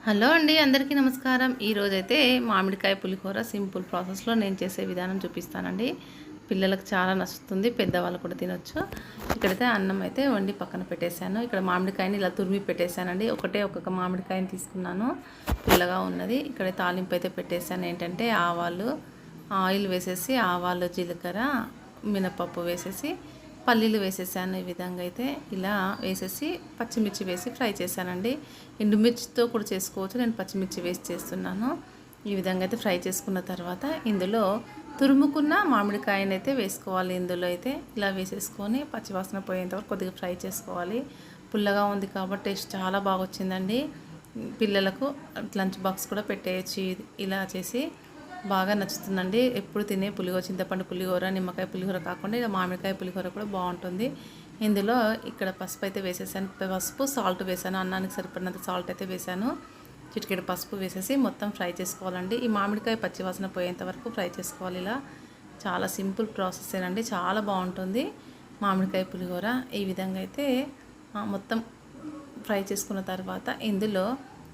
Hello అండి, అందరికీ నమస్కారం. ఈరోజైతే మామిడికాయ పులిహోర సింపుల్ ప్రాసెస్లో నేను చేసే విధానం చూపిస్తానండి. పిల్లలకు చాలా నచ్చుతుంది, పెద్దవాళ్ళు కూడా తినొచ్చు. ఇక్కడైతే అన్నం అయితే వండి పక్కన పెట్టేశాను. ఇక్కడ మామిడికాయని ఇలా తురిమి పెట్టేశానండి. ఒక్కొక్క మామిడికాయని తీసుకున్నాను, పుల్లగా ఉన్నది. ఇక్కడ తాలింపు అయితే పెట్టేశాను. ఏంటంటే ఆవాలు, ఆయిల్ వేసేసి ఆవాలు, జీలకర్ర, మినపప్పు వేసేసి పల్లీలు వేసేసాను. ఈ విధంగా అయితే ఇలా వేసేసి పచ్చిమిర్చి వేసి ఫ్రై చేశానండి. ఎండుమిర్చితో కూడా చేసుకోవచ్చు, నేను పచ్చిమిర్చి వేసి చేస్తున్నాను. ఈ విధంగా అయితే ఫ్రై చేసుకున్న తర్వాత ఇందులో తురుముకున్న మామిడికాయని అయితే వేసుకోవాలి. ఇందులో అయితే ఇలా వేసేసుకొని పచ్చివాసన పోయేంత వరకు కొద్దిగా ఫ్రై చేసుకోవాలి. పుల్లగా ఉంది కాబట్టి టేస్ట్ చాలా బాగా వచ్చిందండి. పిల్లలకు లంచ్ బాక్స్ కూడా పెట్టేయచ్చు ఇలా చేసి. బాగా నచ్చుతుందండి. ఎప్పుడు తినే పులిహోర, చింతపండు పులిహోర, నిమ్మకాయ పులిహోర కాకుండా ఇలా మామిడికాయ పులిహోర కూడా బాగుంటుంది. ఇందులో ఇక్కడ పసుపు అయితే వేసేసాను. పసుపు, సాల్ట్ వేసాను. అన్నానికి సరిపడినంత సాల్ట్ అయితే వేసాను. చిటికెడు పసుపు వేసేసి మొత్తం ఫ్రై చేసుకోవాలండి. ఈ మామిడికాయ పచ్చివాసన పోయేంత వరకు ఫ్రై చేసుకోవాలి. ఇలా చాలా సింపుల్ ప్రాసెసేనండి, చాలా బాగుంటుంది మామిడికాయ పులిహోర. ఈ విధంగా అయితే మొత్తం ఫ్రై చేసుకున్న తర్వాత ఇందులో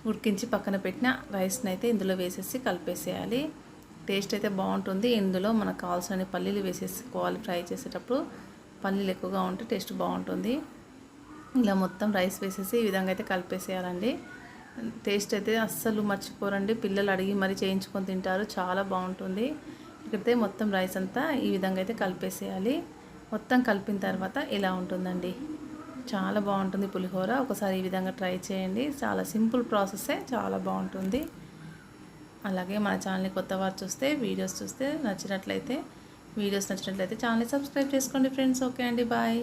ఉడికించి పక్కన పెట్టిన రైస్ని అయితే ఇందులో వేసేసి కలిపేసేయాలి. టేస్ట్ అయితే బాగుంటుంది. ఇందులో మనకు కావాల్సిన పల్లీలు వేసేసుకోవాలి. ఫ్రై చేసేటప్పుడు పల్లీలు ఎక్కువగా ఉంటే టేస్ట్ బాగుంటుంది. ఇలా మొత్తం రైస్ వేసేసి ఈ విధంగా అయితే కలిపేసేయాలండి. టేస్ట్ అయితే అస్సలు మర్చిపోరండి, పిల్లలు అడిగి మరీ చేయించుకొని తింటారు, చాలా బాగుంటుంది. ఇక్కడైతే మొత్తం రైస్ అంతా ఈ విధంగా అయితే కలిపేసేయాలి. మొత్తం కలిపిన తర్వాత ఇలా ఉంటుందండి, చాలా బాగుంటుంది పులిహోర. ఒకసారి ఈ విధంగా ట్రై చేయండి, చాలా సింపుల్ ప్రాసెసే, చాలా బాగుంటుంది. అలాగే మన ఛానల్ని కొత్త వారు చూస్తే, వీడియోస్ చూస్తే వీడియోస్ నచ్చినట్లయితే ఛానల్ని సబ్స్క్రైబ్ చేసుకోండి ఫ్రెండ్స్. ఓకే అండి, బాయ్.